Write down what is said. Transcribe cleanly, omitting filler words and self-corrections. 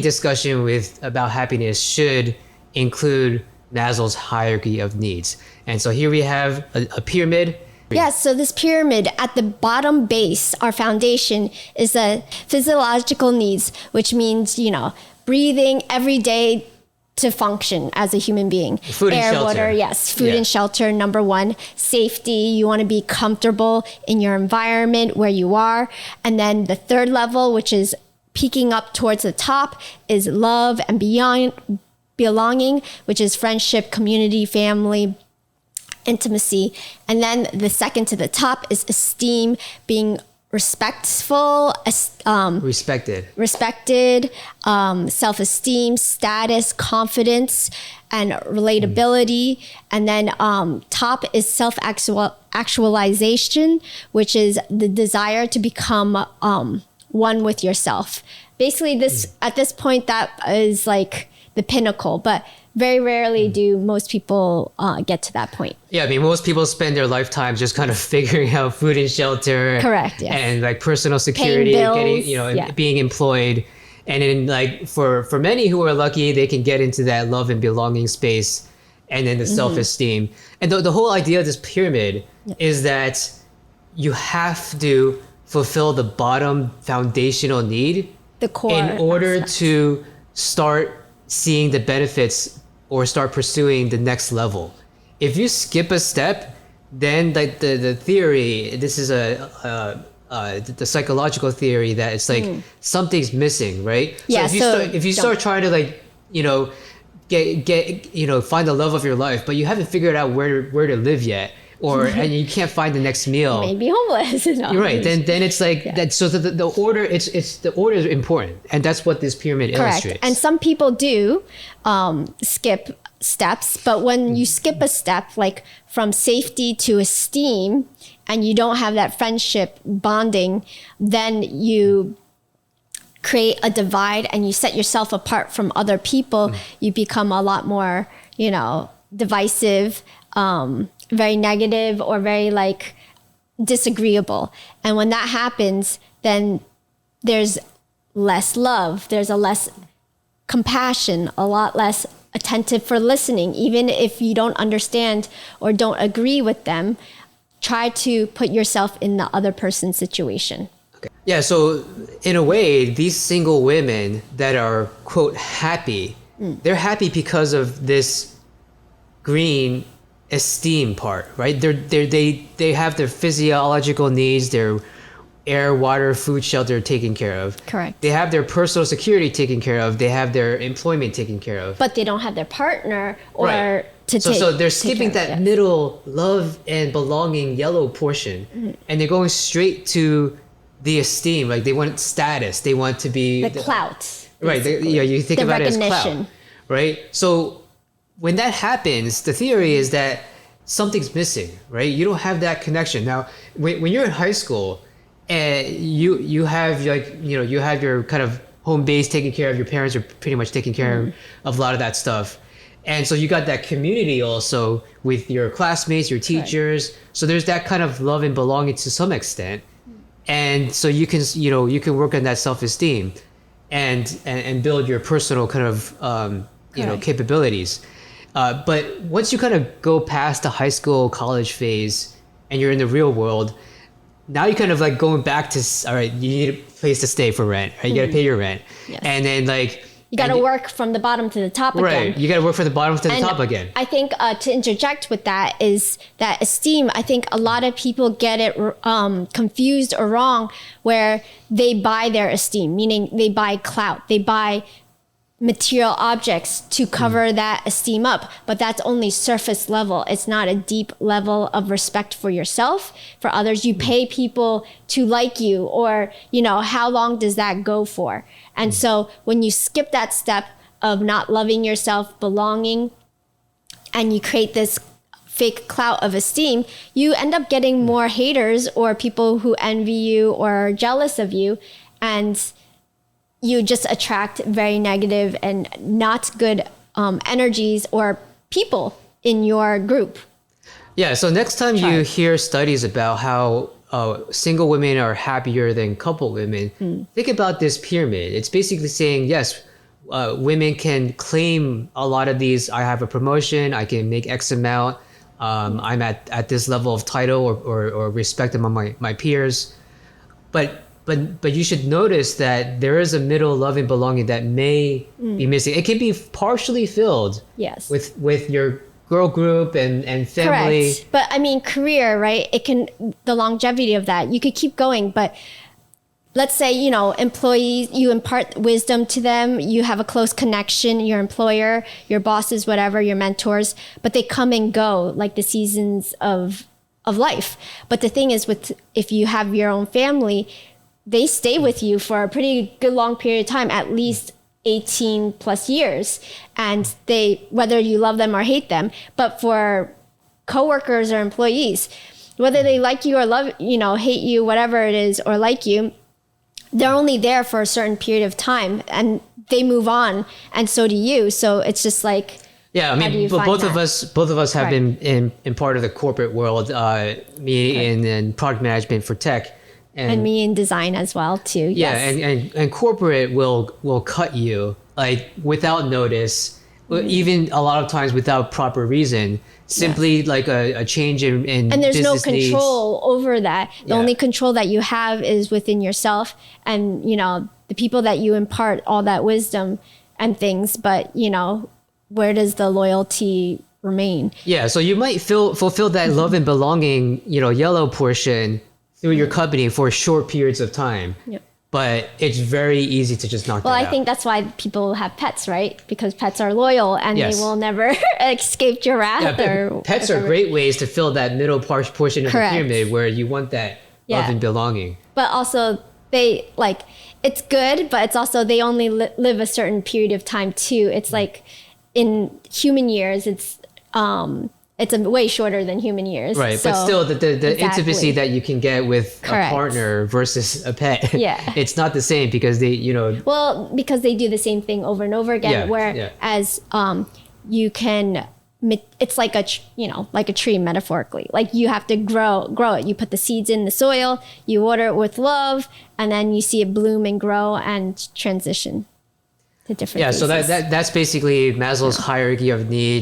discussion with about happiness should include Maslow's hierarchy of needs. And so here we have a pyramid. Yes, so this pyramid at the bottom base, our foundation, is the physiological needs, which means, breathing every day to function as a human being. Food and shelter. Water, yes. Food and shelter, number one. Safety, you want to be comfortable in your environment where you are. And then the third level, which is peaking up towards the top, is love and beyond belonging, which is friendship, community, family, intimacy. And then the second to the top is esteem, being respectful, respected, self-esteem, status, confidence, and relatability. And then top is self-actualization, which is the desire to become one with yourself. Basically, at this point, that is like the pinnacle, but very rarely do most people get to that point. Yeah, I mean, most people spend their lifetime just kind of figuring out food and shelter. Correct, yes. And like personal security, being employed. And then like for many who are lucky, they can get into that love and belonging space, and then the self-esteem. And the whole idea of this pyramid is that you have to fulfill the bottom foundational need, the core, in order to start seeing the benefits or start pursuing the next level. If you skip a step, then like the theory, this is the psychological theory that it's like something's missing, right? Yeah. So if you start trying to get find the love of your life, but you haven't figured out where to live yet, and you can't find the next meal, maybe homeless. You're right. Then it's like that. So the order, the order is important, and that's what this pyramid illustrates. And some people do skip steps, but when you skip a step, like from safety to esteem, and you don't have that friendship bonding, then you create a divide and you set yourself apart from other people. You become a lot more, divisive, very negative, or very like disagreeable. And when that happens, then there's less love, there's a less compassion, a lot less attentive for listening. Even if you don't understand or don't agree with them, try to put yourself in the other person's situation. Okay. Yeah, so in a way, these single women that are, quote, happy, they're happy because of this green esteem part, right? They have their physiological needs, their air, water, food, shelter taken care of. Correct. They have their personal security taken care of. They have their employment taken care of. But they don't have their partner or right. So they're skipping that middle love and belonging yellow portion, and they're going straight to the esteem. Like they want status. They want to be the clout. Right. You think about it as clout. Right. So when that happens, the theory is that something's missing, right? You don't have that connection. Now, when you're in high school and you have you have your kind of home base taken care of, your parents are pretty much taking care of a lot of that stuff. And so you got that community also with your classmates, your teachers. Right. So there's that kind of love and belonging to some extent. And so you can work on that self-esteem and build your personal kind of capabilities. But once you kind of go past the high school, college phase, and you're in the real world, now you're kind of like going back to, all right, you need a place to stay for rent, right? You got to pay your rent. Yes. And then like, you got to work from the bottom to the top again. Right. You got to work from the bottom to the top again. I think to interject with that is that esteem, I think a lot of people get it confused or wrong, where they buy their esteem, meaning they buy clout, they buy material objects to cover that esteem up, but that's only surface level. It's not a deep level of respect for yourself, for others. You pay people to like you, or how long does that go for? And so when you skip that step of not loving yourself, belonging, and you create this fake clout of esteem, you end up getting more haters or people who envy you or are jealous of you, and you just attract very negative and not good energies or people in your group. Yeah, so next time you hear studies about how single women are happier than couple women, think about this pyramid. It's basically saying, yes, women can claim a lot of these. I have a promotion. I can make X amount. I'm at this level of title or respect among my peers. But you should notice that there is a middle love and belonging that may be missing. It can be partially filled. Yes. With your girl group and family. Correct. But I mean, career, right? The longevity of that, you could keep going, but let's say, employees, you impart wisdom to them, you have a close connection, your employer, your bosses, whatever, your mentors, but they come and go like the seasons of life. But the thing is, if you have your own family, they stay with you for a pretty good long period of time, at least 18 plus years. And whether you love them or hate them, but for coworkers or employees, whether they like you or love, hate you, whatever it is, or like you, they're only there for a certain period of time and they move on, and so do you. So it's just like, yeah, I mean, both of us have been in part of the corporate world. Me in product management for tech, and me in design as well too. Yeah, yes. and corporate will cut you like without notice, even a lot of times without proper reason. Simply like a change in and there's no business needs. Control over that. The only control that you have is within yourself and the people that you impart all that wisdom and things. But where does the loyalty remain? Yeah, so you might fulfill that love and belonging, yellow portion through your company for short periods of time. Yeah. But it's very easy to just knock that out. Well, I think that's why people have pets, right? Because pets are loyal and they will never escape your wrath. Pets are great ways to fill that middle portion of the pyramid where you want that love and belonging. But also it's good, but it's also they only live a certain period of time too. It's like in human years, it's a way shorter than human years. Right, so, but still the intimacy that you can get with a partner versus a pet, it's not the same because Well, because they do the same thing over and over again, whereas you can, it's like like a tree metaphorically. Like you have to grow it. You put the seeds in the soil, you water it with love, and then you see it bloom and grow and transition to different phases. So that's basically Maslow's hierarchy of needs.